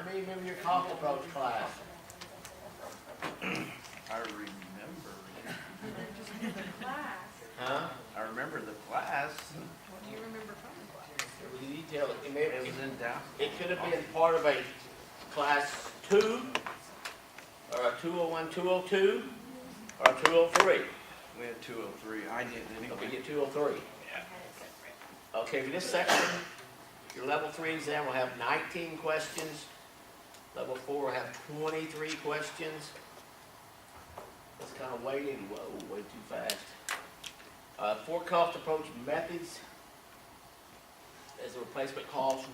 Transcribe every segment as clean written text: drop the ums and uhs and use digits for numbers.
How many remember your cost approach class? I remember. Class. Huh? I remember the class. What do you remember from the class? You detail it. It was in Dallas. It could have been part of a class 2, or a 201, 202, or a 203. We had 203. I didn't So we anyway. get 203. Okay, for this section, your level 3 exam will have 19 questions. Level 4 will have 23 questions. That's kind of weighted, whoa, way too fast. 4 cost approach methods. As a replacement cost,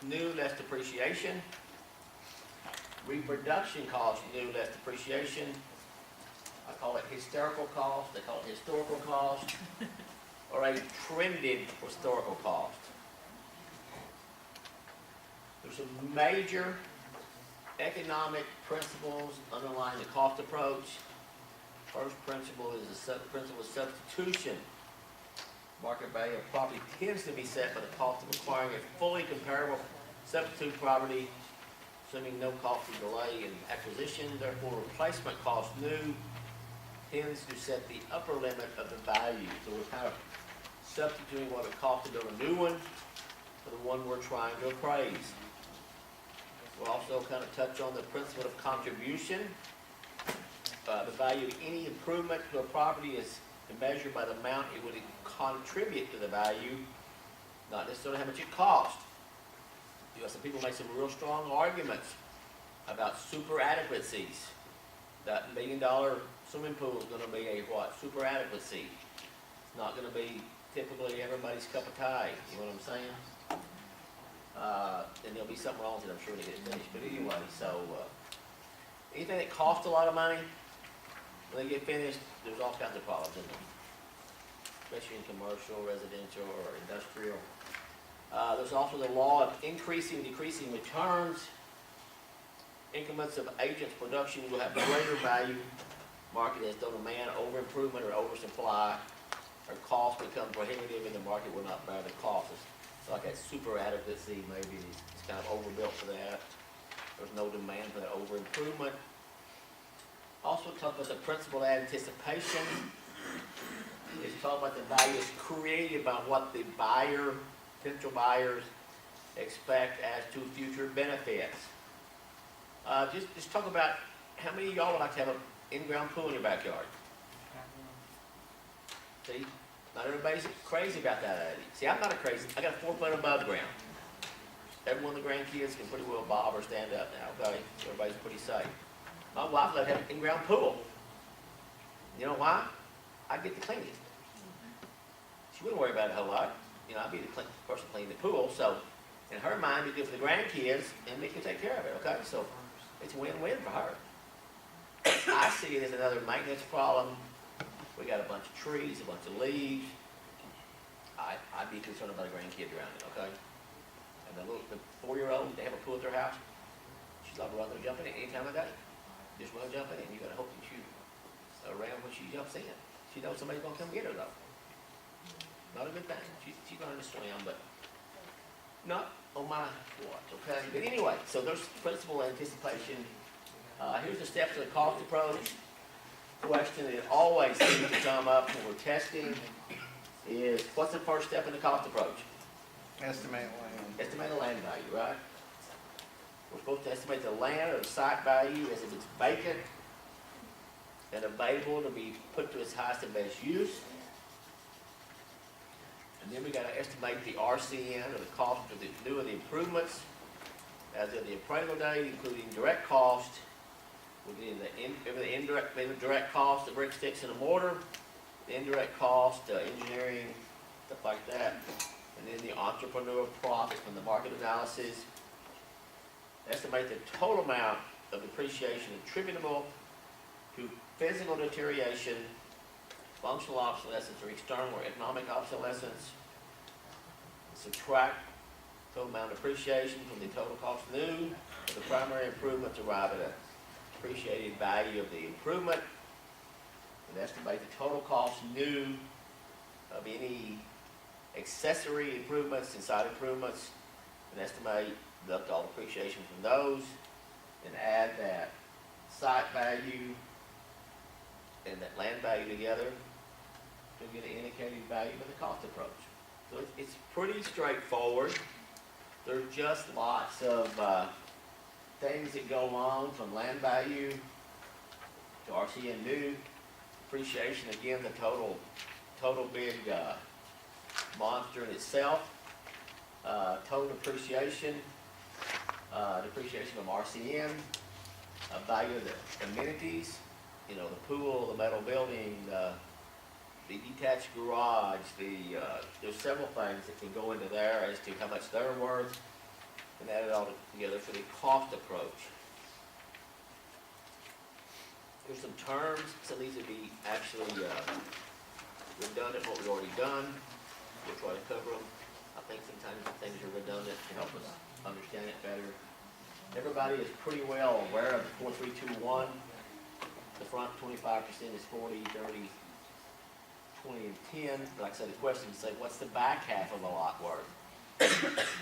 new, less depreciation. Reproduction cost, new, less depreciation. I call it hysterical cost, they call it historical cost, or a trended historical cost. There's some major economic principles underlying the cost approach. First principle is the principle of substitution. Market value of property tends to be set by the cost of acquiring a fully comparable substitute property, assuming no cost of delay in acquisition. Therefore, replacement cost new tends to set the upper limit of the value. So we're kind of substituting what it costs to build a new one for the one we're trying to appraise. We'll also kind of touch on the principle of contribution. The value of any improvement to a property is measured by the amount it would contribute to the value, not necessarily how much it costs. You know, some people make some real strong arguments about super adequacies. That $1 million swimming pool is going to be a what? Super adequacy. It's not going to be typically everybody's cup of tea. You know what I'm saying? And there'll be something wrong with it, I'm sure, when it gets finished. But anyway, so anything that costs a lot of money, when they get finished, there's all kinds of problems in them, especially in commercial, residential, or industrial. There's also the law of increasing, decreasing returns. Increments of agents' production will have greater value. Market as though demand, over improvement, or oversupply, or cost become prohibitive, and the market will not bear the cost. It's like that super adequacy, maybe it's kind of overbuilt for that. There's no demand for that over improvement. Also talk about the principle of anticipation. It's talk about the value is created by what the buyer, potential buyers, expect as to future benefits. Just talk about how many of y'all would like to have an in-ground pool in your backyard? See, not everybody's crazy about that idea. See, I'm not a crazy. I got a 4 foot above ground. Every one of the grandkids can pretty well bob or stand up now. Okay, so everybody's pretty safe. My wife let have an in-ground pool. You know why? I get to clean it. She wouldn't worry about it a whole lot. You know, I'd be the person cleaning the pool. So, in her mind, it's good for the grandkids, and we can take care of it. Okay, so it's a win-win for her. I see it as another maintenance problem. We got a bunch of trees, a bunch of leaves. I'd be concerned about a grandkid drowning. Okay, and the 4-year-old, they have a pool at their house. She's like running and jumping in any time of day. Just run and jump in, and you got to hope that you around when she jumps in. She knows somebody's gonna come get her though. Not a good thing. She's learning to swim, but not on my watch. Okay, but anyway, so there's principal anticipation. Here's the steps of the cost approach. Question that always seems to come up when we're testing is, what's the first step in the cost approach? Estimate land. Estimate the land value, right? We're supposed to estimate the land or the site value as if it's vacant and available to be put to its highest and best use. And then we got to estimate the RCN, or the cost of the new of the improvements as of the appraisal date, including direct cost, within the indirect cost, the brick, sticks, and the mortar, the indirect cost, engineering, stuff like that, and then the entrepreneur profit from the market analysis. Estimate the total amount of depreciation attributable to physical deterioration, functional obsolescence, or external or economic obsolescence. Subtract total amount of depreciation from the total cost new. The primary improvements arrive at a depreciated value of the improvement. And estimate the total cost new of any accessory improvements and side improvements. And estimate deduct all depreciation from those, and add that site value and that land value together to get an indicated value of the cost approach. So it's pretty straightforward. There's just lots of things that go along, from land value to RCN new, depreciation, again, the total big monster in itself, total depreciation, depreciation from RCN, value of the amenities, you know, the pool, the metal building, the detached garage, there's several things that can go into there as to how much they're worth, and add it all together for the cost approach. There's some terms, some of these would be actually redundant, what we've already done. We'll try to cover them. I think sometimes things are redundant to help us understand it better. Everybody is pretty well aware of the 4321. The front 25% is 40, 30, 20, and 10. Like I said, the question is, say, what's the back half of the lot worth?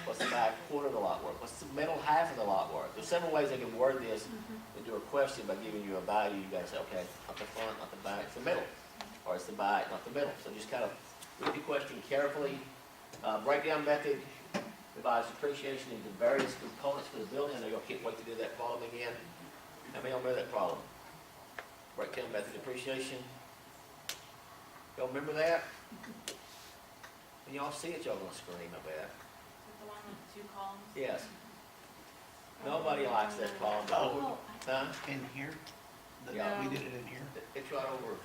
What's the back quarter of the lot worth? What's the middle half of the lot worth? There's several ways I can word this into a question by giving you a value. You guys say, okay, not the front, not the back, it's the middle. Or it's the back, not the middle. So just kind of read the question carefully. Breakdown method divides depreciation into various components for the building. I know y'all can't wait to do that problem again. How many of y'all know that problem? Breakdown method depreciation. Y'all remember that? When y'all see it, y'all gonna scream, I bet. The one with the 2 columns? Yes. Nobody likes that column. Oh, Huh? In here? Yeah. We did it in here. It's right over.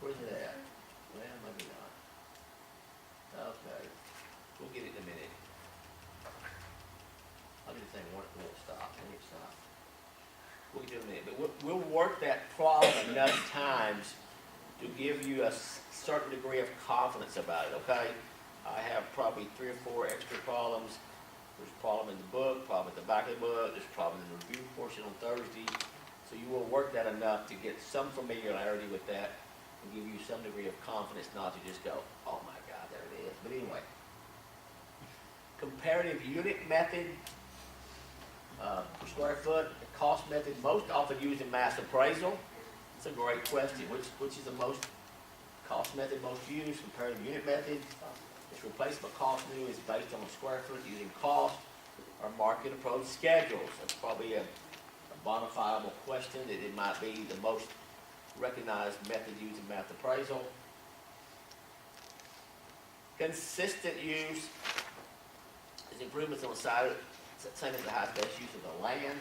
Where's it at? Well, maybe not. Okay. We'll get it in a minute. I'll do the thing, it won't stop, and it stop. We'll get it in a minute, but we'll work that problem enough times to give you a certain degree of confidence about it, okay? I have probably 3 or 4 extra problems. There's a problem in the book, problem at the back of the book, there's a problem in the review portion on Thursday. So you will work that enough to get some familiarity with that and give you some degree of confidence, not to just go, oh my God, there it is. But anyway, comparative unit method, per square foot, the cost method, most often used in mass appraisal. It's a great question. Which is the most cost method most used? Comparative unit method. Its replacement cost new is based on a square foot using cost or market approach schedules. That's probably a modifiable question that it might be the most recognized method used in math appraisal. Consistent use is improvements on the side, same as the highest best use of the land.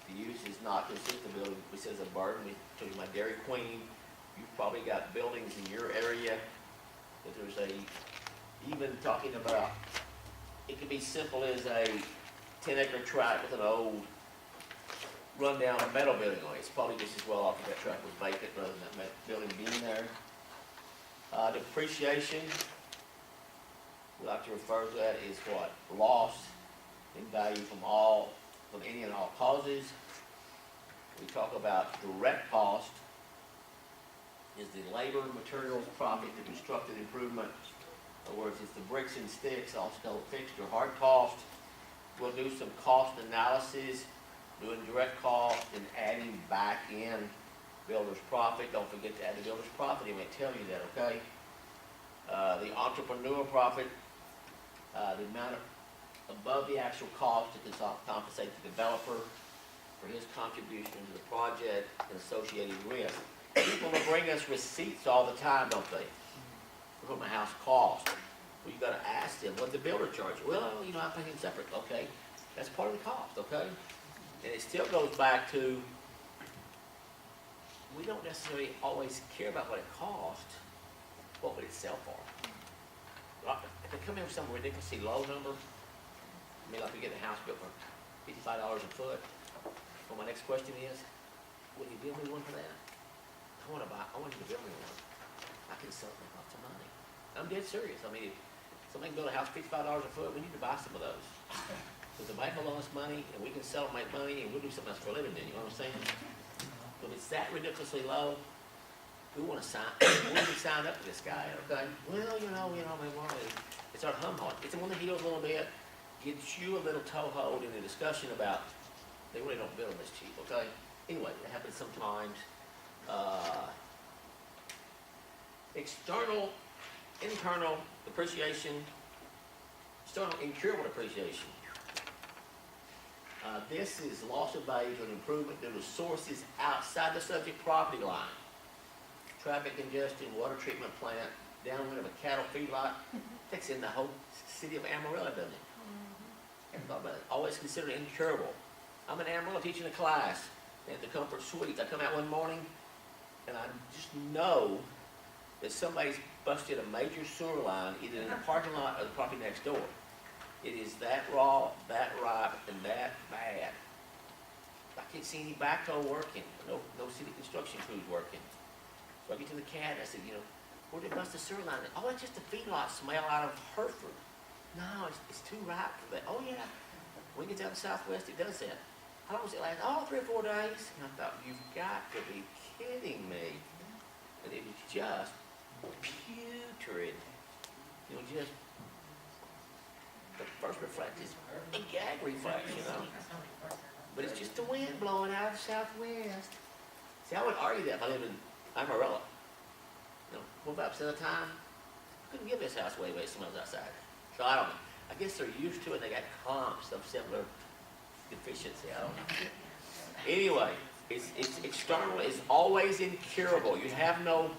The use is not consistent. Building, we said, is a burden. We told you my Dairy Queen. You've probably got buildings in your area that there's even talking about, it could be simple as a 10-acre tract with an old rundown metal building on it. It's probably just as well off if that tract was vacant rather than that building being there. Depreciation, we like to refer to that as what? Loss in value from any and all causes. We talk about direct cost is the labor, materials, profit, the constructed improvement. In other words, it's the bricks and sticks, also called fixed or hard cost. We'll do some cost analysis, doing direct cost and adding back in builder's profit. Don't forget to add the builder's profit, he may tell you that, okay? The entrepreneur profit, the amount of above the actual cost to compensate the developer for his contribution to the project and associated risk. People will bring us receipts all the time, don't they? For what my house cost. Well, you gotta ask them, what did the builder charge? Well, you know, I pay him separate, okay? That's part of the cost, okay? And it still goes back to, we don't necessarily always care about what it costs, what would it sell for? If they come in with some ridiculously low number, I mean, like we get a house built for $55 a foot, well, my next question is, will you build me one for that? I want you to build me one. I can sell it for lots of money. I'm dead serious. I mean, if somebody can build a house $55 a foot, we need to buy some of those. Because the bank will loan us money, and we can sell and make money, and we'll do something else for a living then, you know what I'm saying? But if it's that ridiculously low, we wanna sign, we sign up for this guy, okay? Well, we want to, it's our hum on, it's on the heels a little bit, gets you a little toehold in the discussion about, they really don't build them this cheap, okay? Anyway, it happens sometimes. External, internal depreciation, external incurable depreciation. This is loss of value to an improvement due to sources outside the subject property line. Traffic congestion, water treatment plant, downwind of a cattle feedlot, takes in the whole city of Amarillo, doesn't it? Haven't thought about it. Always considered incurable. I'm in Amarillo teaching a class at the Comfort Suites. I come out one morning and I just know that somebody's busted a major sewer line either in the parking lot or the property next door. It is that raw, that ripe, and that bad. I can't see any backhoe working, no city construction crews working. So I get to the CAD and I said, where'd they bust the sewer line? Oh, it's just a feedlot smell out of Hereford. No, it's too ripe for that. Oh yeah, when it gets out of the Southwest, it does that. How long does it last? Oh, 3 or 4 days. And I thought, you've got to be kidding me. And it was just putrid. Just the first reflex is a gag reflex, But it's just the wind blowing out of the Southwest. See, I would argue that if I lived in Amarillo. 45% of the time, I couldn't give this house away if someone was outside. So I don't know. I guess they're used to it. They got comps of similar deficiency. I don't know. Anyway, it's external. It's always incurable. You have no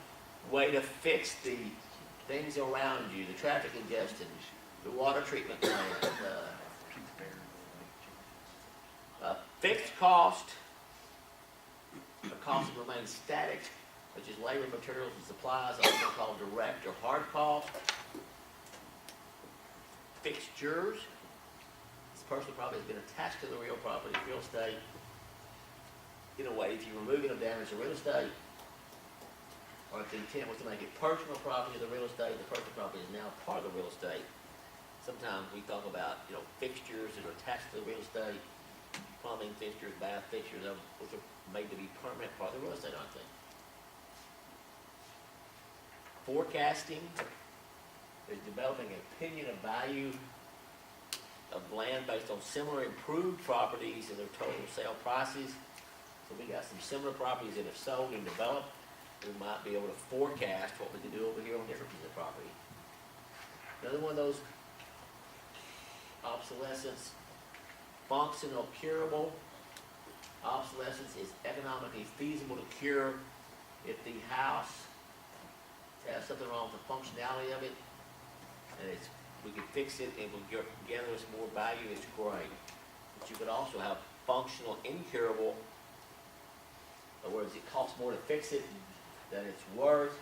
way to fix the things around you, the traffic congestion, the water treatment plant, fixed cost, the cost that remains static, which is labor, materials, and supplies, also called direct or hard cost. Fixtures, this personal property has been attached to the real property, real estate. In a way, if you're removing or damaging the real estate, or if the intent was to make it personal property of the real estate, the personal property is now part of the real estate. Sometimes we talk about, fixtures that are attached to the real estate, plumbing fixtures, bath fixtures, which are made to be permanent part of the real estate, aren't they? Forecasting is developing an opinion of value of land based on similar improved properties and their total sale prices. So we got some similar properties that have sold and developed. We might be able to forecast what we can do over here on different pieces of property. Another one of those, obsolescence, functional curable. Obsolescence is economically feasible to cure if the house has something wrong with the functionality of it, and we can fix it and it will gather us more value, it's great. But you could also have functional incurable, in other words, it costs more to fix it than it's worth,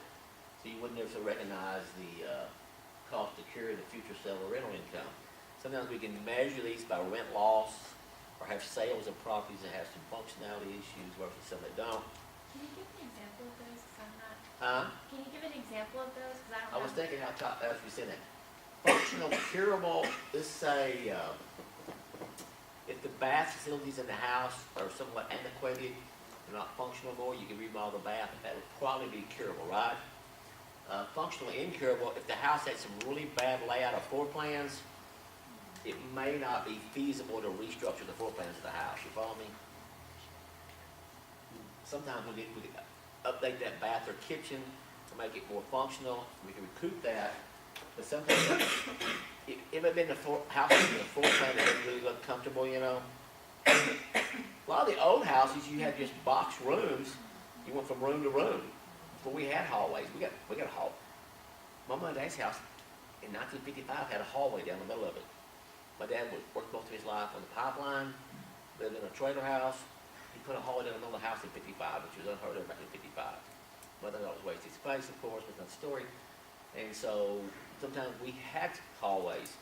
so you wouldn't necessarily recognize the cost to cure the future sale or rental income. Sometimes we can measure these by rent loss or have sales of properties that have some functionality issues versus some that don't. Can you give an example of those? 'Cause I'm not. Can you give an example of those? 'Cause I don't. I was thinking how top, as we said that. Functional curable, let's say, if the bath facilities in the house are somewhat antiquated, they're not functional more, you can remodel the bath, that would probably be curable, right? Functional incurable, if the house had some really bad layout of floor plans, it may not be feasible to restructure the floor plans of the house, you follow me? Sometimes we could update that bath or kitchen to make it more functional, we can recoup that, but sometimes, if it had been house in the floor plan that didn't really look comfortable, A lot of the old houses, you had just box rooms, you went from room to room, before we had hallways, we got a hall. My mom and dad's house in 1955 had a hallway down the middle of it. My dad worked most of his life on the pipeline, lived in a trailer house. He put a hallway down the middle of the house in 55, which was unheard of back in 55. Mother always wasted space, of course, was another story. And so sometimes we had hallways.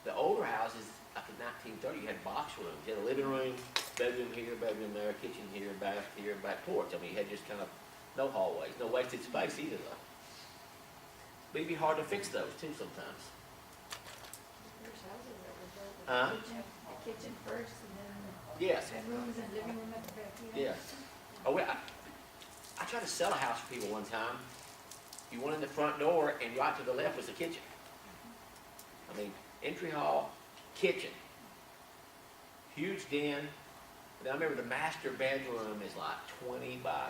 The older houses, after 1930, you had box rooms. You had a living room, bedroom here, bedroom there, kitchen here, back porch. I mean, you had just kind of no hallways, no wasted space either, though. But it'd be hard to fix those, too, sometimes. There's houses that were built with Huh? the kitchen first and then Yes. bedrooms and living room at the back. Yeah. Oh, I tried to sell a house for people one time. You went in the front door and right to the left was the kitchen. I mean, entry hall, kitchen. Huge den. And I remember the master bedroom is like 20 by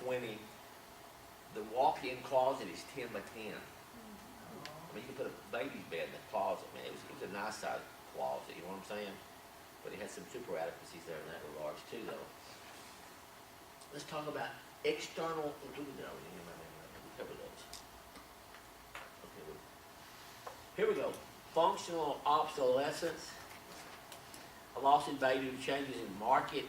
20. The walk-in closet is 10 by 10. I mean, you could put a baby's bed in the closet, man. It was a nice sized closet, you know what I'm saying? But it had some super adequacies there in that regards too, though. Let's talk about external, we cover those. Okay, here we go. Functional obsolescence, a loss in value, changes in market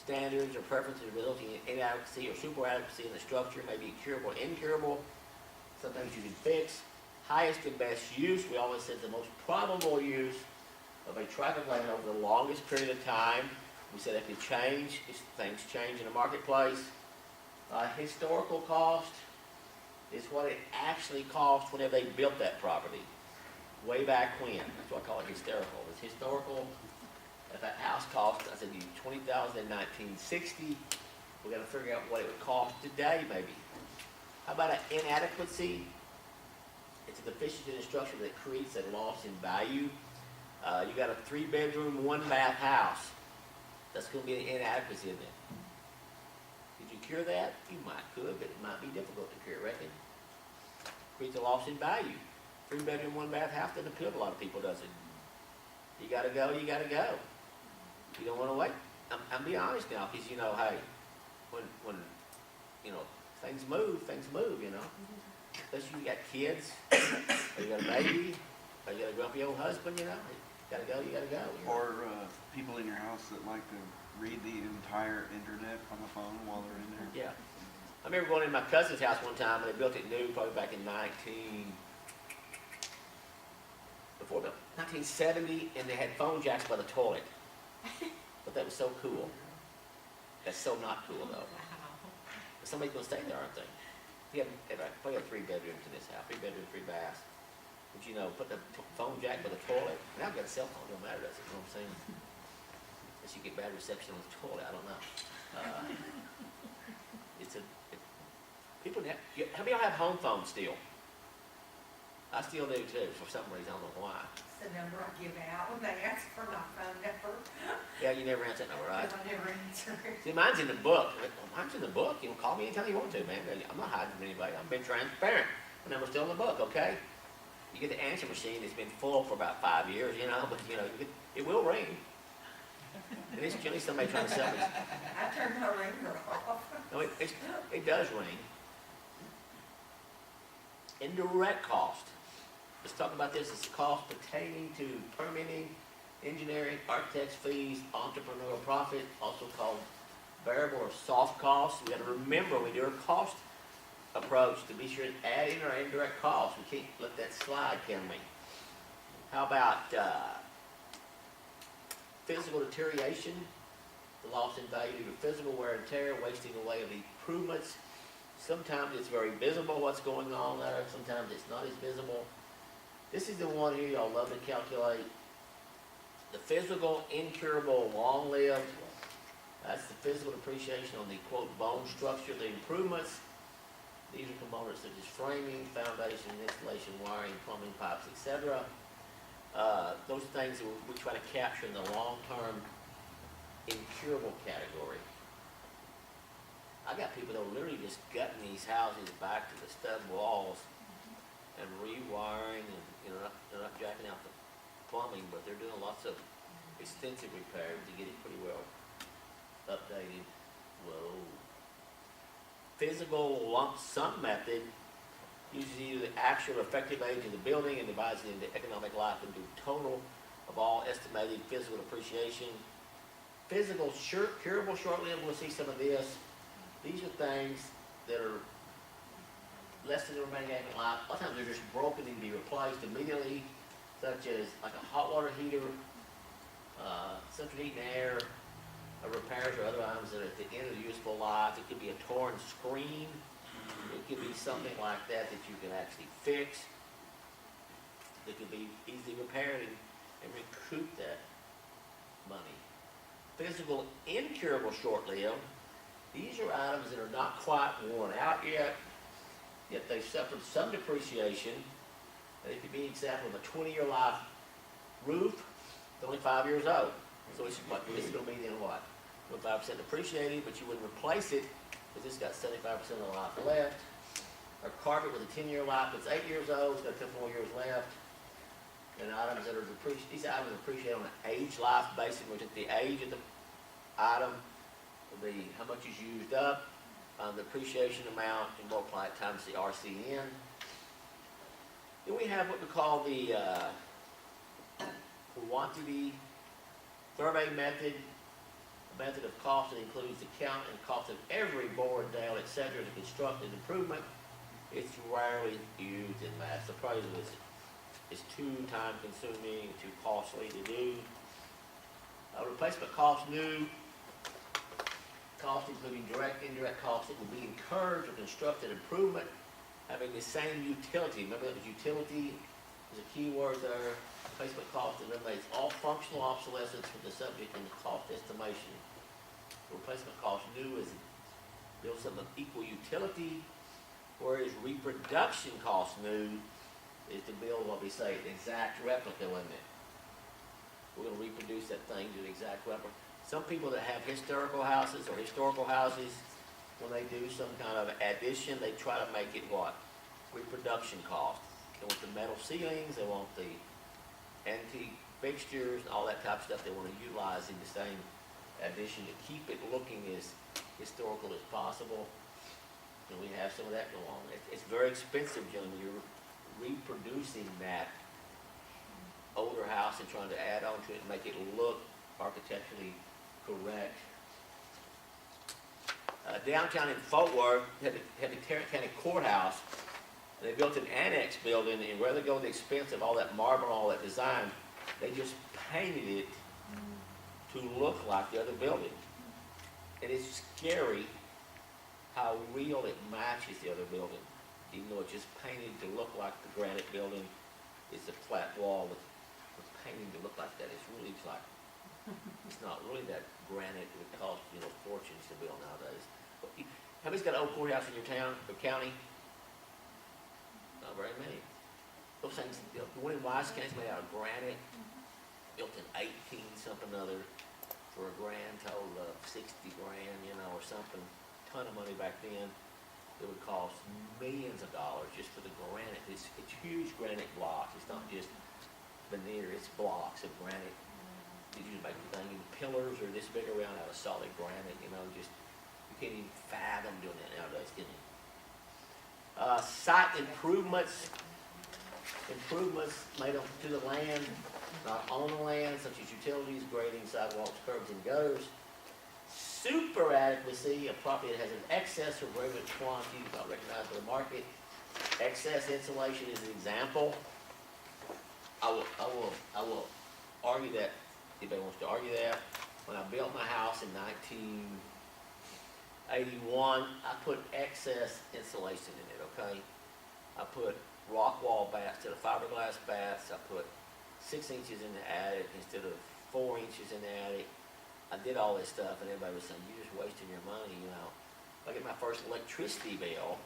standards or preferences resulting in inadequacy or super adequacy in the structure, may be curable or incurable. Sometimes you can fix. Highest and best use, we always said the most probable use of a tract of land over the longest period of time. We said if it change, if things change in the marketplace. Historical cost is what it actually cost whenever they built that property. Way back when, that's why I call it historical. It's historical. If that house cost, I said you $20,000 in 1960, we got to figure out what it would cost today, maybe. How about an inadequacy? It's a deficiency in the structure that creates a loss in value. You got a 3-bedroom, 1-bath house. That's going to be an inadequacy in it. Could you cure that? You might could, but it might be difficult to cure, reckon. Creates a loss in value. 3-bedroom, 1-bath house doesn't appeal to a lot of people, does it? You got to go, you got to go. You don't want to wait. I'm being honest now, because, you know, hey, when you know, things move, you know. Especially you got kids, or you got a baby, or you got a grumpy old husband, you know. You gotta go, you gotta go. You know? Or people in your house that like to read the entire internet on the phone while they're in there. Yeah. I remember going in my cousin's house one time, and they built it new, probably back in 1970, and they had phone jacks by the toilet. But that was so cool. That's so not cool, though. But somebody's gonna stay there, aren't they? You have probably 3 bedrooms in this house, 3 bedrooms, 3 baths. But you know, put the phone jack by the toilet. Now I've got a cell phone, don't matter, does it? You know what I'm saying? Unless you get bad reception on the toilet, I don't know. People, how many of y'all have home phones still? I still do too, for some reason, I don't know why. It's the number I give out when they ask for my phone number. Yeah, you never answer that number, right? Because I never answer it. See, mine's in the book. Well, mine's in the book. You know, call me anytime you want to, man. I'm not hiding from anybody. I've been transparent. My number's still in the book, okay? You get the answer machine. It's been full for about 5 years, you know, but, you know, it will ring. And it's generally somebody trying to sell me. I turned my ringer off. No, it does ring. Indirect cost. Let's talk about this. It's cost pertaining to permitting, engineering, architect's fees, entrepreneurial profit, also called variable or soft costs. We got to remember when we do our cost approach to be sure to add in our indirect costs. We can't let that slide, can we? How about physical deterioration, the loss in value due to physical wear and tear, wasting away of the improvements. Sometimes it's very visible what's going on there. Sometimes it's not as visible. This is the one here y'all love to calculate. The physical, incurable, long-lived. That's the physical depreciation on the, quote, bone structure. The improvements, these are components such as framing, foundation, installation, wiring, plumbing, pipes, etc. Those things that we try to capture in the long-term incurable category. I got people that are literally just gutting these houses back to the stud walls and rewiring, and you know, they're not jacking out the plumbing, but they're doing lots of extensive repairs to get it pretty well updated. Whoa. Physical lump sum method uses either the actual effective age of the building and divides it into economic life into total of all estimated physical depreciation. Physical curable short-lived, we'll see some of this. These are things that are less than the remaining annual life. A lot of times they're just broken and be replaced immediately, such as like a hot water heater, central heat and air, repairs or other items that are at the end of the useful life. It could be a torn screen. It could be something like that that you can actually fix. That could be easily repaired and recoup that money. Physical incurable short-lived These are items that are not quite worn out yet they've suffered some depreciation. And it could be an example of a 20-year life roof, it's only 5 years old. So it's what, this is gonna be then what? 25% depreciated, but you wouldn't replace it, because it's got 75% of the life left. Or carpet with a 10-year life, it's 8 years old, it's got a couple more years left. And items that are these items are depreciated on an age life basis, which is the age of the item, how much is used up, the depreciation amount, and multiply it times the RCN. Then we have what we call the quantity survey method, a method of cost that includes the count and cost of every board, nail, etc. to construct an improvement. It's rarely used in math. The appraisal is too time consuming, too costly to do. Replacement cost new, cost including direct, indirect costs that will be incurred to construct an improvement having the same utility. Remember that was utility is a key word there. Replacement cost eliminates all functional obsolescence from the subject in the cost estimation. Replacement cost new is build something of equal utility, whereas reproduction cost new is to build what we say an exact replica, isn't it? We're going to reproduce that thing to an exact replica. Some people that have historical houses, when they do some kind of addition, they try to make it what? Reproduction cost. They want the metal ceilings, they want the antique fixtures, and all that type of stuff they want to utilize in the same addition to keep it looking as historical as possible. And we have some of that go on. It's very expensive, gentlemen. You're reproducing that older house and trying to add on to it and make it look architecturally correct. Downtown in Fort Worth had the Tarrant County Courthouse. And they built an annex building, and rather than go to the expense of all that marble and all that design, they just painted it to look like the other building. And it's scary how real it matches the other building, even though it's just painted to look like the granite building. It's a flat wall with painting to look like that. It's really like, it's not really that granite. It would cost, fortunes to build nowadays. But how many's got an old courthouse in your town or county? Not very many. Those things, the one in Wise County is made out of granite, built in 18 something other for a grand total of 60 grand, or something. Ton of money back then. It would cost millions of dollars just for the granite. It's huge granite blocks. It's not just veneer, it's blocks of granite. You just make the thing, and the pillars are this big around out of solid granite, just, you can't even fathom doing that nowadays, can you? Site improvements made to the land, not on the land, such as utilities, grading, sidewalks, curbs, and gutters. Super adequacy, a property that has an excess or greater quantity not recognized by the market. Excess insulation is an example. I will argue that, if anybody wants to argue that. When I built my house in 1981, I put excess insulation in it, okay? I put rock wall bats instead of fiberglass bats. I put 6 inches in the attic instead of 4 inches in the attic. I did all this stuff, and everybody was saying, you're just wasting your money, I get my first electricity bill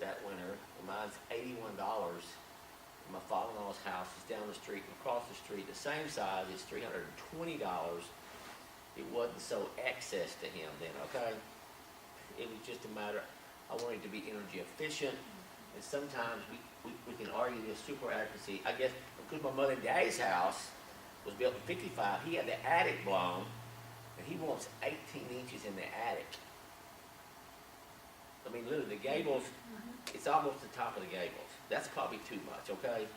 that winter, and mine's $81. My father-in-law's house is down the street and across the street, the same size, it's $320. It wasn't so excess to him then, okay? It was just a matter, I wanted to be energy efficient, and sometimes we can argue this super adequacy. I guess because my mother and daddy's house was built in 55, he had the attic blown, and he wants 18 inches in the attic. I mean, literally, the gables, it's almost the top of the gables. That's probably too much, okay?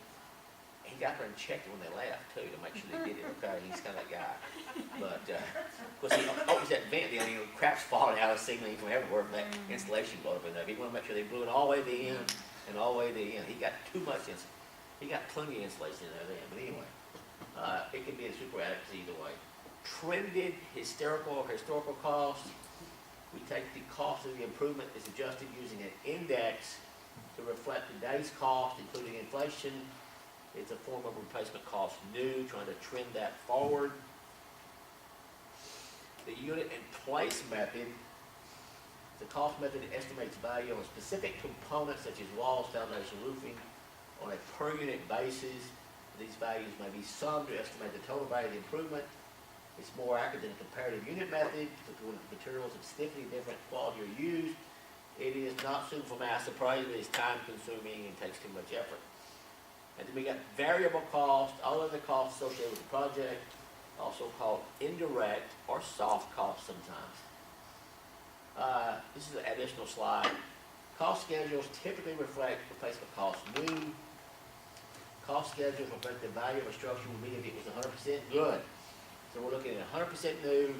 He got there and checked it when they left, too, to make sure they did it, okay? He's kind of that guy. But, of course, he opens that vent, and crap's falling out of the ceiling from everywhere, and that insulation blowed up in there. He wanted to make sure they blew it all the way to the end and all the way to the end. He got too much insulation. He got plenty of insulation in there then, but anyway. It can be a super adequacy either way. Trended historical cost. We take the cost of the improvement is adjusted using an index to reflect today's cost, including inflation. It's a form of replacement cost new, trying to trend that forward. The unit and place method The cost method estimates value on specific components such as walls, foundation, roofing on a per unit basis. These values may be summed to estimate the total value of the improvement. It's more accurate than a comparative unit method, because when materials of significantly different quality are used, it is not suitable for mass appraisal, it's time consuming and takes too much effort. And then we got variable cost, all other costs associated with the project, also called indirect or soft costs sometimes. This is an additional slide. Cost schedules typically reflect replacement costs new. Cost schedules reflect the value of a structure would be if it was 100% good. So we're looking at 100% new,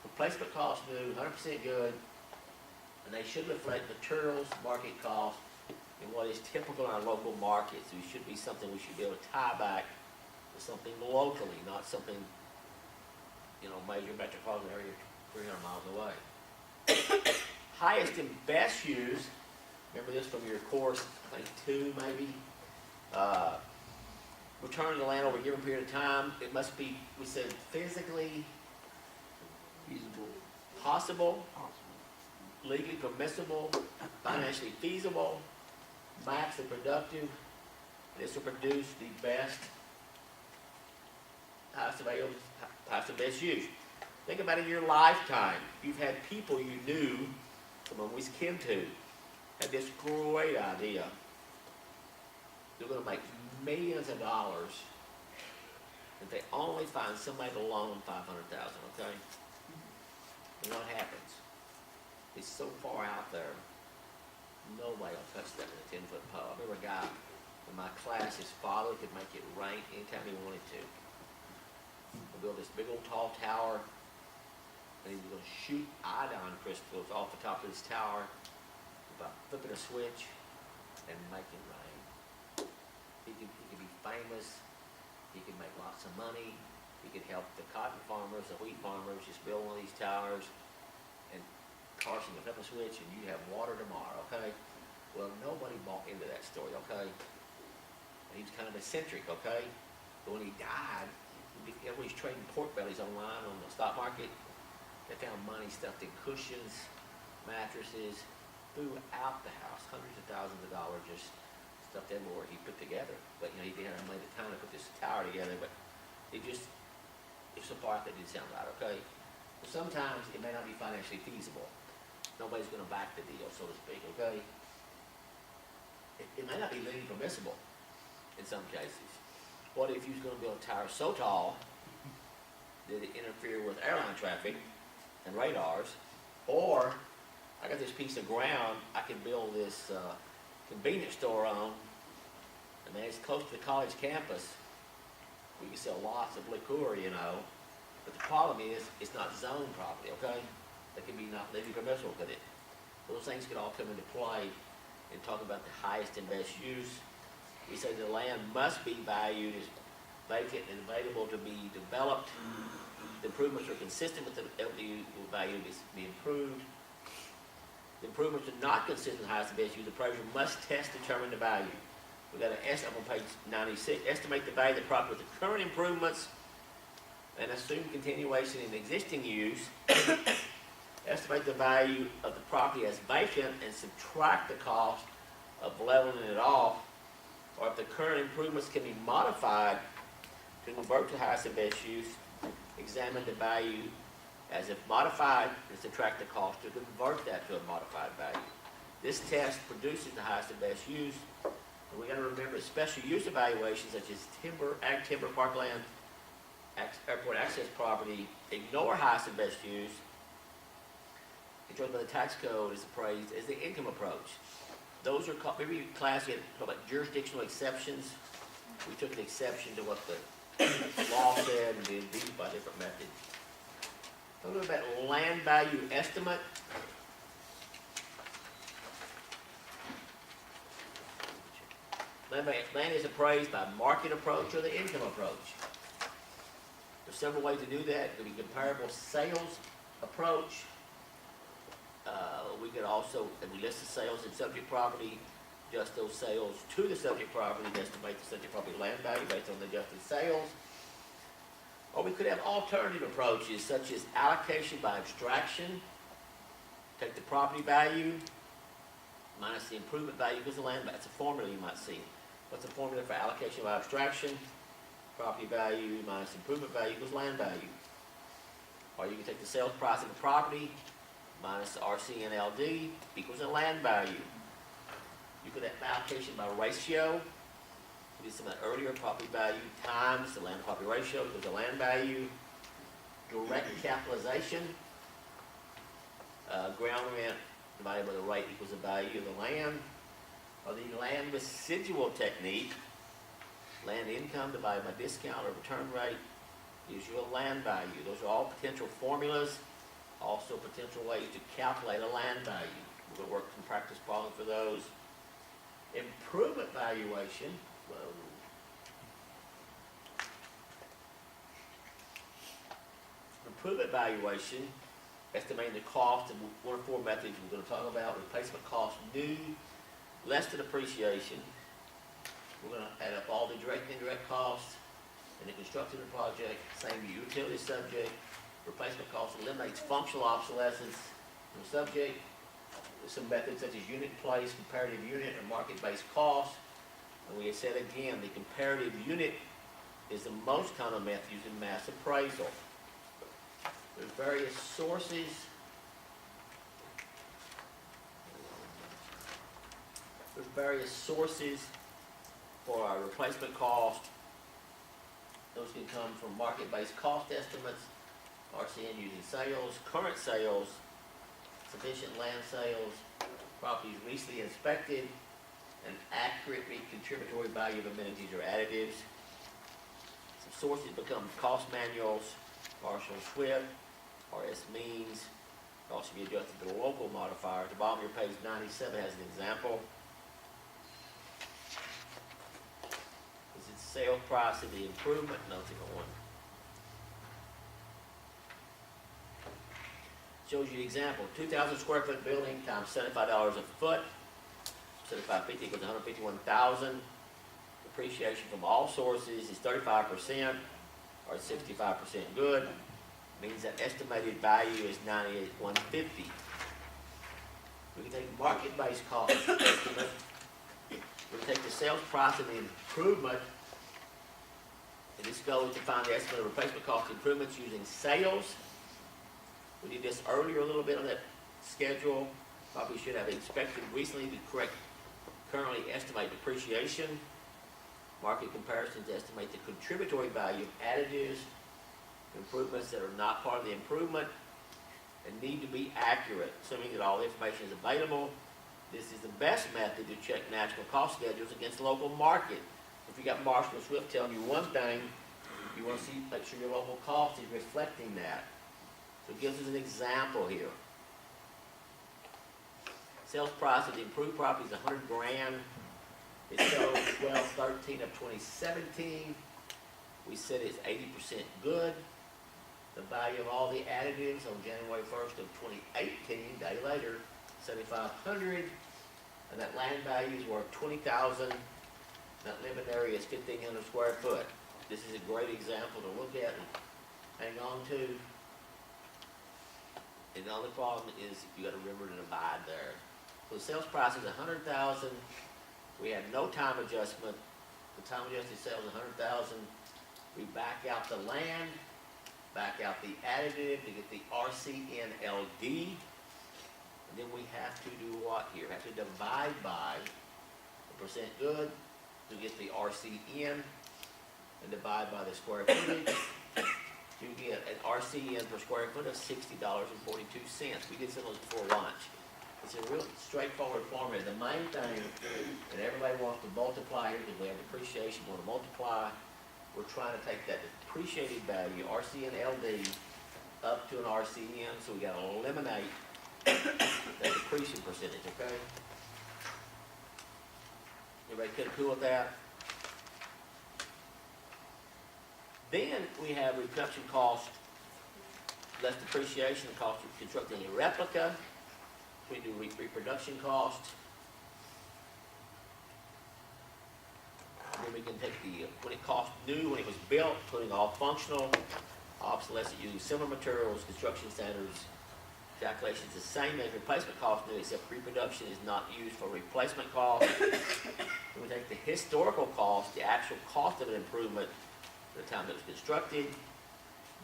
replacement cost new, 100% good, and they should reflect materials, market cost, and what is typical in our local markets. It should be something we should be able to tie back to something locally, not something, major metropolitan area 300 miles away. Highest and best use, remember this from your course, I think 2 maybe. Return the land over a given period of time. It must be, we said, physically Feasible. possible, legally permissible, financially feasible, max and productive. And this will produce the best, highest and best use. Think about in your lifetime, you've had people you knew, someone was kin to, had this great idea. They're going to make millions of dollars if they only find somebody to loan $500,000, okay? And what happens? It's so far out there, nobody will touch that with a 10-foot pole. I remember a guy in my class, his father could make it rain anytime he wanted to. He built this big old tall tower, and he was going to shoot iodine crystals off the top of this tower by flipping a switch and making rain. He could be famous, he could make lots of money, he could help the cotton farmers, the wheat farmers, just build one of these towers, and Carson would flip a switch and you have water tomorrow, okay? Well, nobody bought into that story, okay? And he was kind of eccentric, okay? But when he died, everybody's trading pork bellies online on the stock market. They found money stuffed in cushions, mattresses, throughout the house, hundreds of thousands of dollars just stuffed everywhere he put together. But he didn't have money at the time to put this tower together, but it's so far out that didn't sound right, okay? But sometimes it may not be financially feasible. Nobody's gonna back the deal, so to speak, okay? It may not be legally permissible in some cases. What if you was gonna build a tower so tall that it interfere with airline traffic and radars, or I got this piece of ground I can build this convenience store on, and man, it's close to the college campus. We can sell lots of liquor, but the problem is it's not zoned properly, okay? That can be not legally permissible, could it? Those things could all come into play and talk about the highest and best use. We say the land must be valued as vacant and available to be developed. The improvements are consistent with the LDU value to be improved. The improvements are not consistent with the highest and best use. The appraiser must test to determine the value. We've got to estimate on page 96, estimate the value of the property with the current improvements and assume continuation in existing use. Estimate the value of the property as vacant and subtract the cost of leveling it off, or if the current improvements can be modified to convert to highest and best use, examine the value as if modified and subtract the cost to convert that to a modified value. This test produces the highest and best use. And we got to remember special use evaluations such as timber, ag timber, parkland, airport access property, ignore highest and best use. Controlled by the tax code is appraised as the income approach. Those are called, maybe in class you had talk about jurisdictional exceptions. We took an exception to what the law said and did these by different methods. A little bit about land value estimate. Land is appraised by market approach or the income approach. There's several ways to do that. It could be comparable sales approach. We could also, if we list the sales in subject property, adjust those sales to the subject property, and estimate the subject property land value based on the adjusted sales. Or we could have alternative approaches such as allocation by abstraction, take the property value minus the improvement value equals the land value. It's a formula you might see. What's the formula for allocation of abstraction? Property value minus improvement value equals land value. Or you can take the sales price of the property minus the RCNLD equals the land value. You could have allocation by ratio. We did some of that earlier. Property value times the land property ratio equals the land value. Direct capitalization. Ground rent divided by the rate equals the value of the land. Or the land residual technique. Land income divided by discount or return rate gives you a land value. Those are all potential formulas, also potential ways to calculate a land value. We're going to work some practice problems for those. Improvement valuation. Whoa. Improvement valuation, estimating the cost of one or four methods we're going to talk about. Replacement cost new, less than depreciation. We're going to add up all the direct and indirect costs in the construction of the project, same utility subject. Replacement cost eliminates functional obsolescence from the subject. There's some methods such as unit in place, comparative unit, and market-based cost. And we have said again, the comparative unit is the most common method used in mass appraisal. There's various sources. There's various sources for our replacement cost. Those can come from market-based cost estimates, RCN using sales, current sales, sufficient land sales, properties recently inspected, and accurate contributory value of amenities or additives. Some sources become cost manuals, Marshall Swift, RS means, can also be adjusted to the local modifier. The bottom of your page 97 has an example. This is sale price of the improvement, nothing on. Shows you the example, 2,000 square foot building times $75 a foot, 7550 equals 151,000. Depreciation from all sources is 35% or 65% good. Means that estimated value is 98,150. We can take market-based cost estimate. We can take the sales price of the improvement, and this goes to find the estimate of replacement cost improvements using sales. We did this earlier a little bit on that schedule. Probably should have inspected recently to correct currently estimate depreciation. Market comparisons estimate the contributory value of additives, improvements that are not part of the improvement, and need to be accurate, assuming that all the information is available. This is the best method to check national cost schedules against local market. If you got Marshall Swift telling you one thing, you want to see, make sure your local cost is reflecting that. So it gives us an example here. Sales price of the improved property is $100,000. It sold 12/13 of 2017. We said it's 80% good. The value of all the additives on January 1st of 2018, day later, $7,500. And that land value is worth $20,000. That living area is 1,500 square foot. This is a great example to look at and hang on to. And the only problem is you got to remember to divide there. So the sales price is $100,000. We had no time adjustment. The time adjusted sales is $100,000. We back out the land, back out the additive to get the RCNLD. And then we have to do what here? Have to divide by the percent good to get the RCN and divide by the square footage to get an RCN per square foot of $60.42. We did some of those before lunch. It's a real straightforward formula. The main thing that everybody wants to multiply here, because we have depreciation, we want to multiply. We're trying to take that depreciated value, RCNLD, up to an RCN, so we got to eliminate that depreciation percentage, okay? Everybody kind of cool with that? Then we have reproduction cost, less depreciation, the cost of constructing a replica. We do reproduction cost. Then we can take the, when it cost new, when it was built, including all functional, obsolescent, using similar materials, construction standards, calculation is the same as replacement cost new, except reproduction is not used for replacement cost. When we take the historical cost, the actual cost of an improvement at the time it was constructed,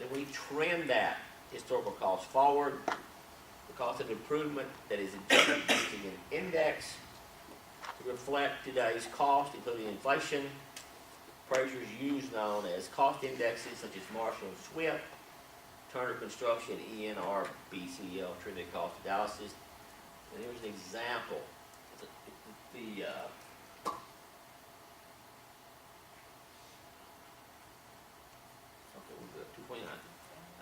then we trend that historical cost forward. The cost of improvement that is adjusted using an index to reflect today's cost, including inflation. Appraisers use known as cost indexes such as Marshall and Swift, Turner Construction, ENR, BCL, Trinity Cost Analysis. And here's an example. The okay, we're good. 229.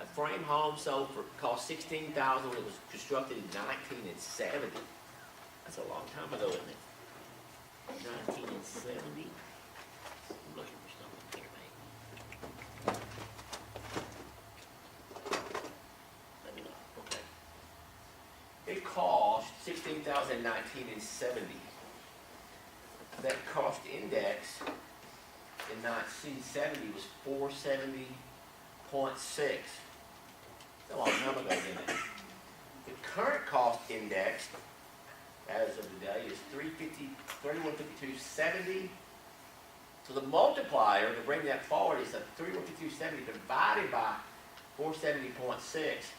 A frame home sold for cost $16,000 when it was constructed in 1970. That's a long time ago, isn't it? 1970. I'm looking for something here, mate. Maybe not. Okay. It cost $16,000 in 1970. That cost index in 1970 was 470.6. A long time ago, isn't it? The current cost index, as of today, is 3152.70. So the multiplier to bring that forward is a 3152.70 divided by 470.6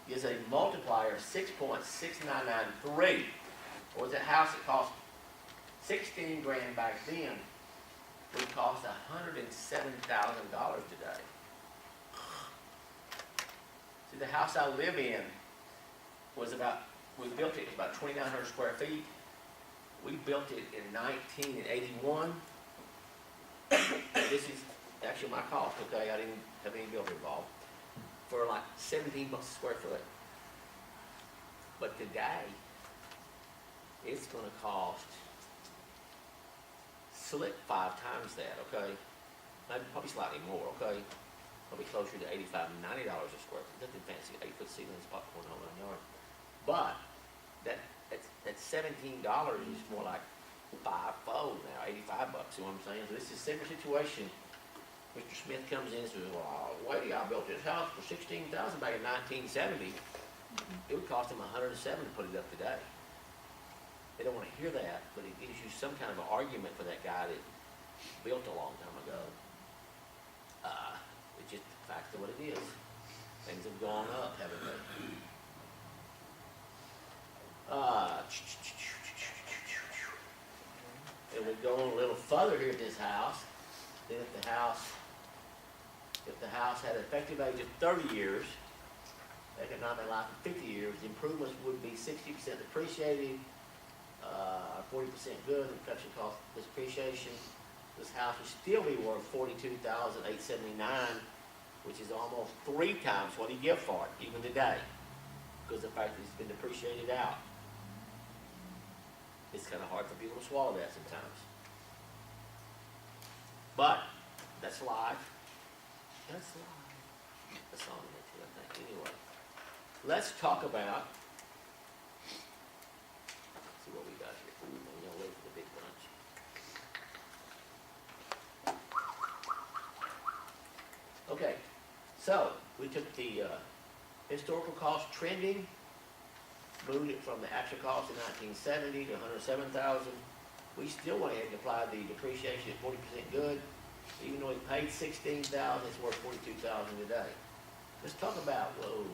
gives a multiplier of 6.6993. Or was a house that cost 16 grand back then would cost $107,000 today. See, the house I live in was we built it about 2,900 square feet. We built it in 1981. This is actually my cost, okay? I didn't have any builder involved. For like $17 a square foot. But today, it's gonna cost slick 5 times that, okay? Maybe probably slightly more, okay? Probably closer to $85, $90 a square foot. Nothing fancy, 8-foot ceilings, popcorn hole in the yard. But that $17 is more like five-fold now, $85, you know what I'm saying? So this is a similar situation. Mr. Smith comes in and says, well, wait, I built this house for $16,000 back in 1970. It would cost him $107 to put it up today. They don't want to hear that, but it gives you some kind of an argument for that guy that built a long time ago. It's just the fact of what it is. Things have gone up, haven't they? And we go on a little further here at this house. Then if the house had an effective age of 30 years, economic life of 50 years, the improvements would be 60% depreciated, 40% good, and construction cost depreciation. This house would still be worth $42,879, which is almost 3 times what he give for it, even today, because of the fact that it's been depreciated out. It's kind of hard for people to swallow that sometimes. But that's life. That's life. That's all I'm going to, I think. Anyway, let's talk about. Let's see what we got here. Ooh, we're gonna wait for the big bunch. Okay, so we took the historical cost trending, moved it from the actual cost of 1970 to 107,000. We still went ahead and applied the depreciation at 40% good. Even though he paid $16,000, it's worth $42,000 today. Let's talk about, whoa.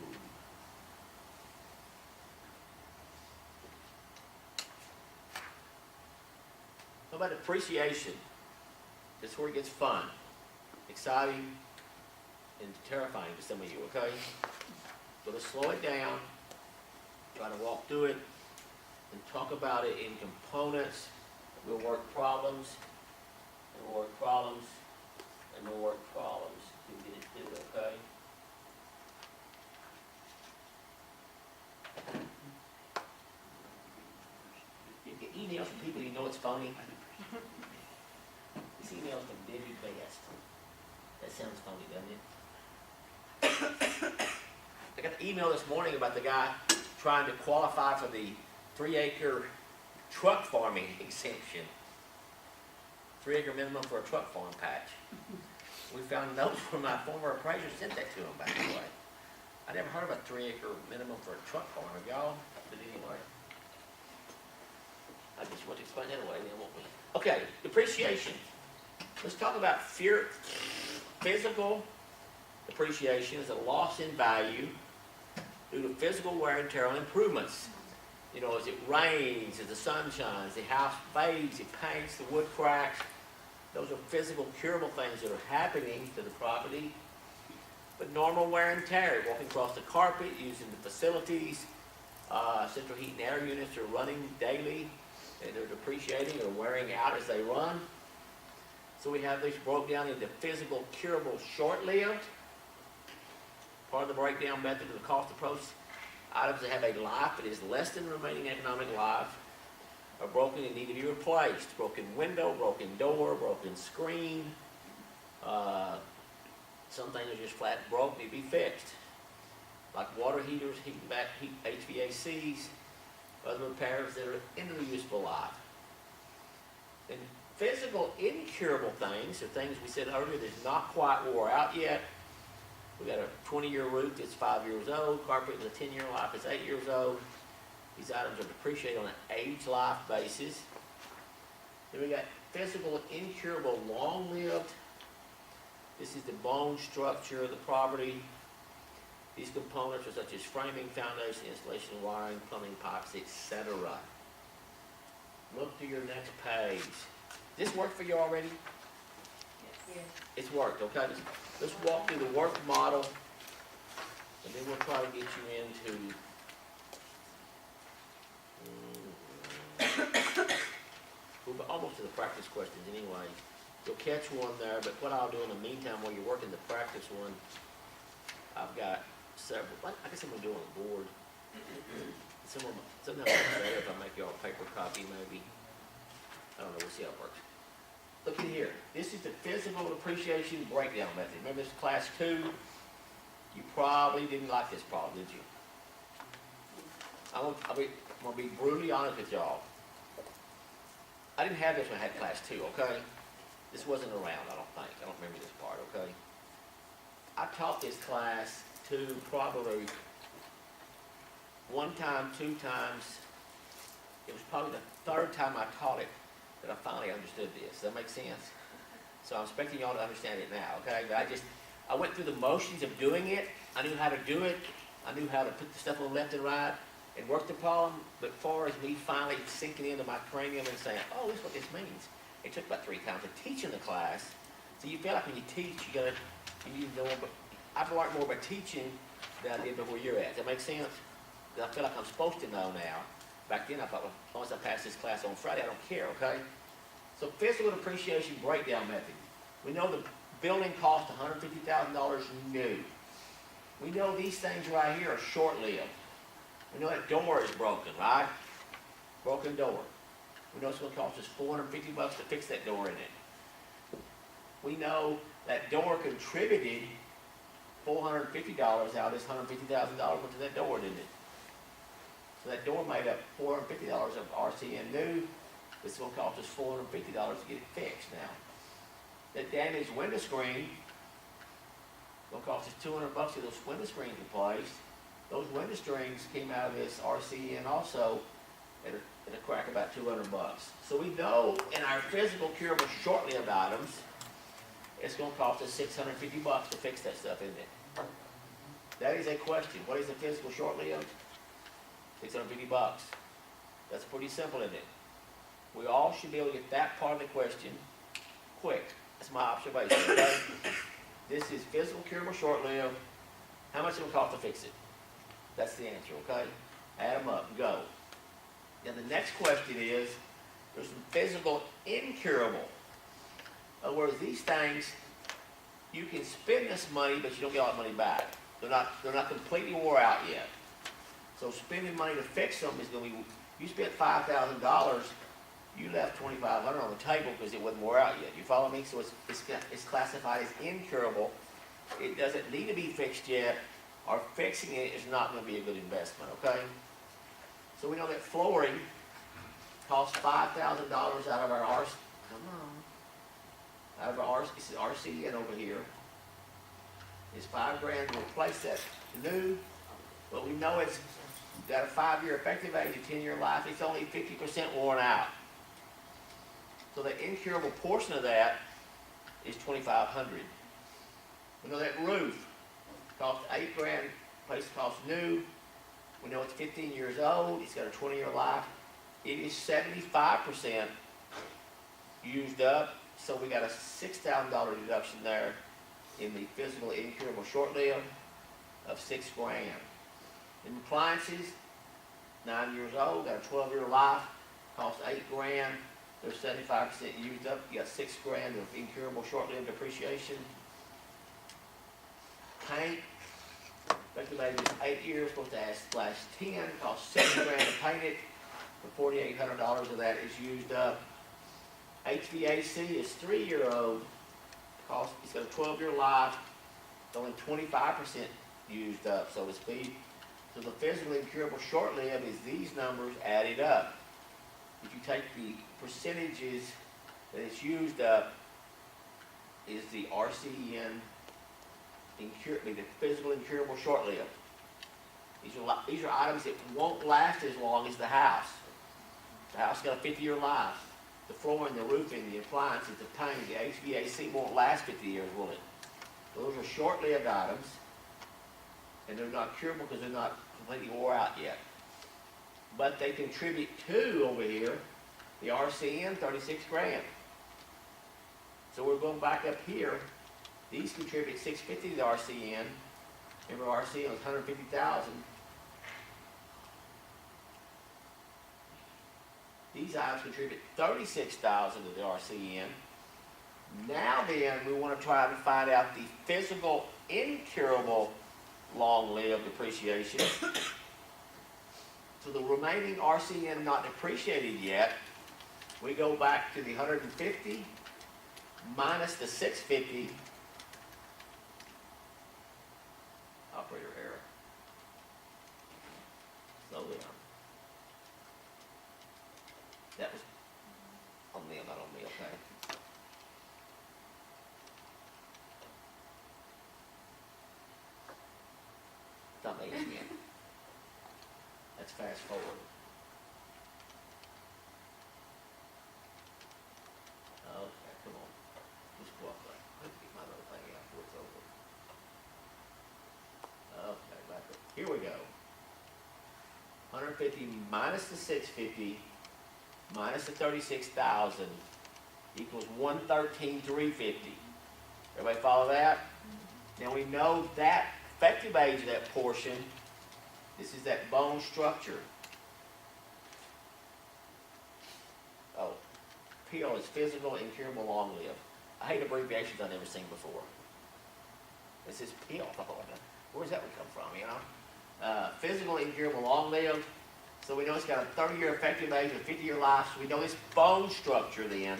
How about depreciation? This is where it gets fun, exciting, and terrifying to some of you, okay? So let's slow it down, try to walk through it, and talk about it in components. We'll work problems, and we'll work problems, and we'll work problems to get it through, okay? You get emails from people you know it's phony. This email's from Debbie Best. That sounds phony, doesn't it? I got the email this morning about the guy trying to qualify for the 3-acre truck farming exemption. 3-acre minimum for a truck farm patch. We found notes from my former appraiser, sent that to him, by the way. I never heard of a 3-acre minimum for a truck farm, have y'all? But anyway. I guess you want to explain that away then, won't we? Okay, depreciation. Let's talk about physical depreciation is a loss in value due to physical wear and tear on improvements. You know, as it rains, as the sun shines, the house fades, it paints, the wood cracks. Those are physical, curable things that are happening to the property. But normal wear and tear, walking across the carpet, using the facilities, central heat and air units are running daily, and they're depreciating or wearing out as they run. So we have these broke down into physical, curable, short-lived. Part of the breakdown method of the cost approach, items that have a life that is less than the remaining economic life are broken and need to be replaced. Broken window, broken door, broken screen. Some things are just flat broke, need to be fixed. Like water heaters, HVACs, other repairs that are into the useful life. And physical, incurable things are things we said earlier that's not quite wore out yet. We got a 20-year roof that's 5 years old. Carpet with a 10-year life is 8 years old. These items are depreciated on an age-life basis. Then we got physical, incurable, long-lived. This is the bone structure of the property. These components are such as framing, foundation, installation, wiring, plumbing, pipes, etc. Look to your next page. This work for you already? Yes. It's worked, okay? Let's walk through the work model, and then we'll try to get you into we're almost to the practice questions anyway. You'll catch one there, but what I'll do in the meantime while you're working the practice one, I've got several, I guess I'm gonna do it on the board. Sometimes it's better if I make you all a paper copy maybe. I don't know, we'll see how it works. Look at here, this is the physical depreciation breakdown method. Remember this is class 2? You probably didn't like this problem, did you? I'm gonna be brutally honest with y'all. I didn't have this when I had class 2, okay? This wasn't around, I don't think. I don't remember this part, okay? I taught this class 2 probably 1 time, 2 times. It was probably the 3rd time I taught it that I finally understood this. Does that make sense? So I'm expecting y'all to understand it now, okay? But I went through the motions of doing it. I knew how to do it. I knew how to put the stuff on left and right and work the problem. But as far as me finally sinking into my cranium and saying, oh, this is what this means, it took about 3 times of teaching the class. So you feel like when you teach, you need to know more. But I've learned more by teaching than I did before you're at. Does that make sense? I feel like I'm supposed to know now. Back then I thought, well, as long as I pass this class on Friday, I don't care, okay? So physical depreciation breakdown method. We know the building cost $150,000 new. We know these things right here are short-lived. We know that door is broken, right? Broken door. We know it's going to cost us $450 to fix that door in it. We know that door contributed $450 out of this $150,000 went to that door, didn't it? So that door made up $450 of RCN new. It's going to cost us $450 to get it fixed now. That damaged window screen going to cost us $200 to get those window screens replaced. Those window screens came out of this RCN also at a crack about $200. So we know in our physical curable short-lived items, it's going to cost us $650 to fix that stuff, isn't it? That is a question. What is the physical short-lived? $650. That's pretty simple, isn't it? We all should be able to get that part of the question quick. That's my observation, okay? This is physical, curable, short-lived. How much it will cost to fix it? That's the answer, okay? Add them up and go. Now the next question is, there's some physical, incurable. In other words, these things, you can spend this money, but you don't get all that money back. They're not completely wore out yet. So spending money to fix them is going to be, you spent $5,000, you left $2,500 on the table because it wasn't wore out yet. You follow me? So it's classified as incurable. It doesn't need to be fixed yet, or fixing it is not going to be a good investment, okay? So we know that flooring costs $5,000 out of our RCN over here. is $5,000 to replace that new, but we know it's got a 5-year effective age, a 10-year life, it's only 50% worn out. So the incurable portion of that is $2,500. We know that roof costs $8,000, place costs new. We know it's 15 years old, it's got a 20-year life. It is 75% used up, so we got a $6,000 deduction there in the physical incurable short-lived of $6,000. In appliances, 9 years old, got a 12-year life, cost $8,000. They're 75% used up. You got $6,000 of incurable short-lived depreciation. Paint, effective age is 8 years, supposed to last 10, costs $7,000 to paint it. For $4,800 of that is used up. HVAC is 3-year-old, it's got a 12-year life, it's only 25% used up, so to speak. So the physical incurable short-lived is these numbers added up. If you take the percentages that it's used up, is the RCN, the physical incurable short-lived. These are items that won't last as long as the house. The house got a 50-year life. The flooring, the roofing, the appliances, the paint, the HVAC won't last 50 years, will it? Those are short-lived items, and they're not curable because they're not completely wore out yet. But they contribute to, over here, the RCN, $36,000. So we're going back up here. These contribute $650 to the RCN. Remember, RCN was $150,000. These items contribute $36,000 to the RCN. Now then, we want to try to find out the physical incurable long-lived depreciation. So the remaining RCN not depreciated yet, we go back to the 150 minus the 650. Operator error. Slow down. That was on me, not on me, okay? It's not me again. Let's fast forward. Okay, come on. Just go up there. Let's get my little thing out before it's over. Okay, back up. Here we go. 150 minus the 650 minus the 36,000 equals 113,350. Everybody follow that? Now we know that effective age of that portion, this is that bone structure. Oh, PL is physical, incurable, long-lived. I hate abbreviations I've never seen before. This is PL. Where's that one come from, you know? Physical, incurable, long-lived. So we know it's got a 30-year effective age, a 50-year life. So we know this bone structure then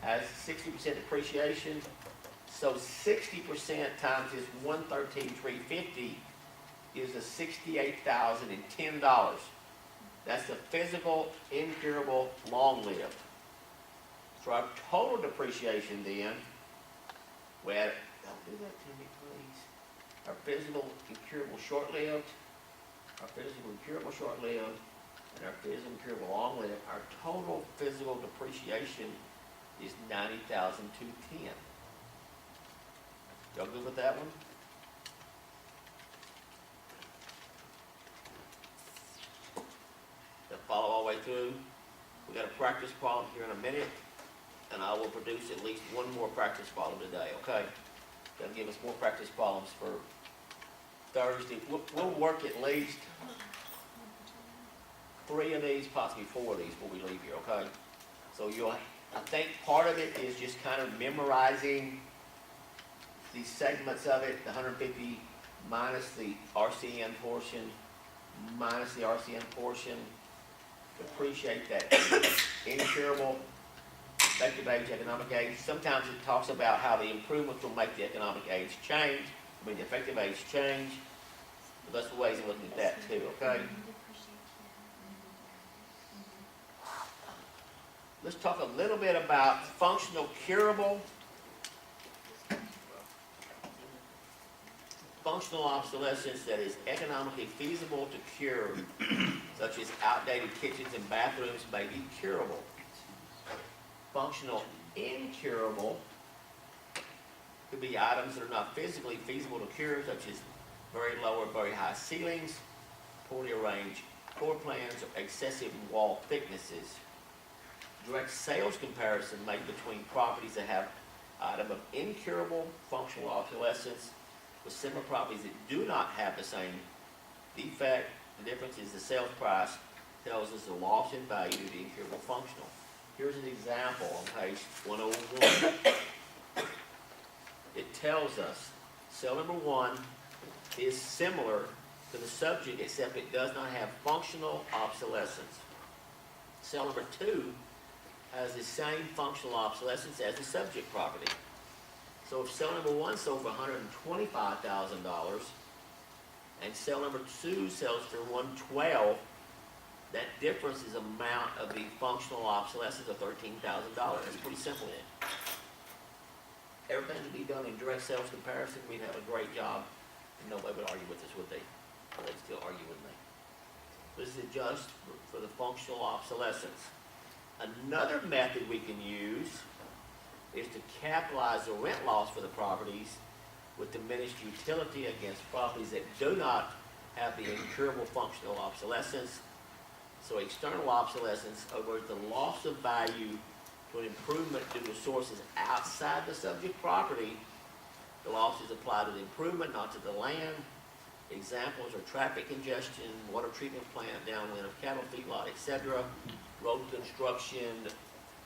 has 60% depreciation. So 60% times this 113,350 is a $68,010. That's the physical, incurable, long-lived. So our total depreciation then, well, don't do that to me, please. Our physical, incurable, short-lived, our physical incurable short-lived, and our physical incurable long-lived, our total physical depreciation is $90,210. Y'all good with that one? Now follow all the way through. We got a practice problem here in a minute, and I will produce at least one more practice problem today, okay? That'll give us more practice problems for Thursday. We'll work at least 3 of these, possibly 4 of these before we leave here, okay? So I think part of it is just kind of memorizing these segments of it, the 150 minus the RCN portion, minus the RCN portion. Appreciate that incurable, effective age, economic age. Sometimes it talks about how the improvements will make the economic age change, the effective age change. But that's the ways of looking at that too, okay? Let's talk a little bit about functional curable. functional obsolescence that is economically feasible to cure, such as outdated kitchens and bathrooms, may be curable. Functional incurable could be items that are not physically feasible to cure, such as very low or very high ceilings, poorly arranged floor plans, or excessive wall thicknesses. Direct sales comparison made between properties that have item of incurable functional obsolescence with similar properties that do not have the same defect. The difference is the sales price tells us the loss in value to the incurable functional. Here's an example on page 101. It tells us cell number 1 is similar to the subject except it does not have functional obsolescence. Cell number 2 has the same functional obsolescence as the subject property. So if cell number 1 sold for $125,000 and cell number 2 sells for $112,000, that difference is amount of the functional obsolescence of $13,000. It's pretty simple then. Everything to be done in direct sales comparison, we'd have a great job, and nobody would argue with us, would they? Or they'd still argue with me. This is just for the functional obsolescence. Another method we can use is to capitalize the rent loss for the properties with diminished utility against properties that do not have the incurable functional obsolescence. So external obsolescence over the loss of value to an improvement due to sources outside the subject property. The loss is applied to the improvement, not to the land. Examples are traffic congestion, water treatment plant, downwind of cattle feedlot, etc. Road construction,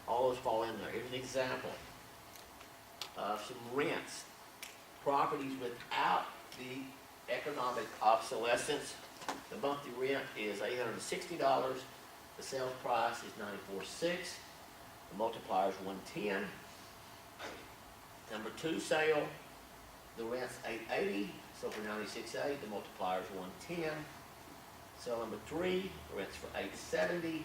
all those fall in there. Here's an example of some rents. Properties without the economic obsolescence. The monthly rent is $860. The sales price is $94,600. The multiplier is 110. Number 2 sale, the rent's $880. So for $96,800, the multiplier is 110. Sale number 3, the rent's for $870.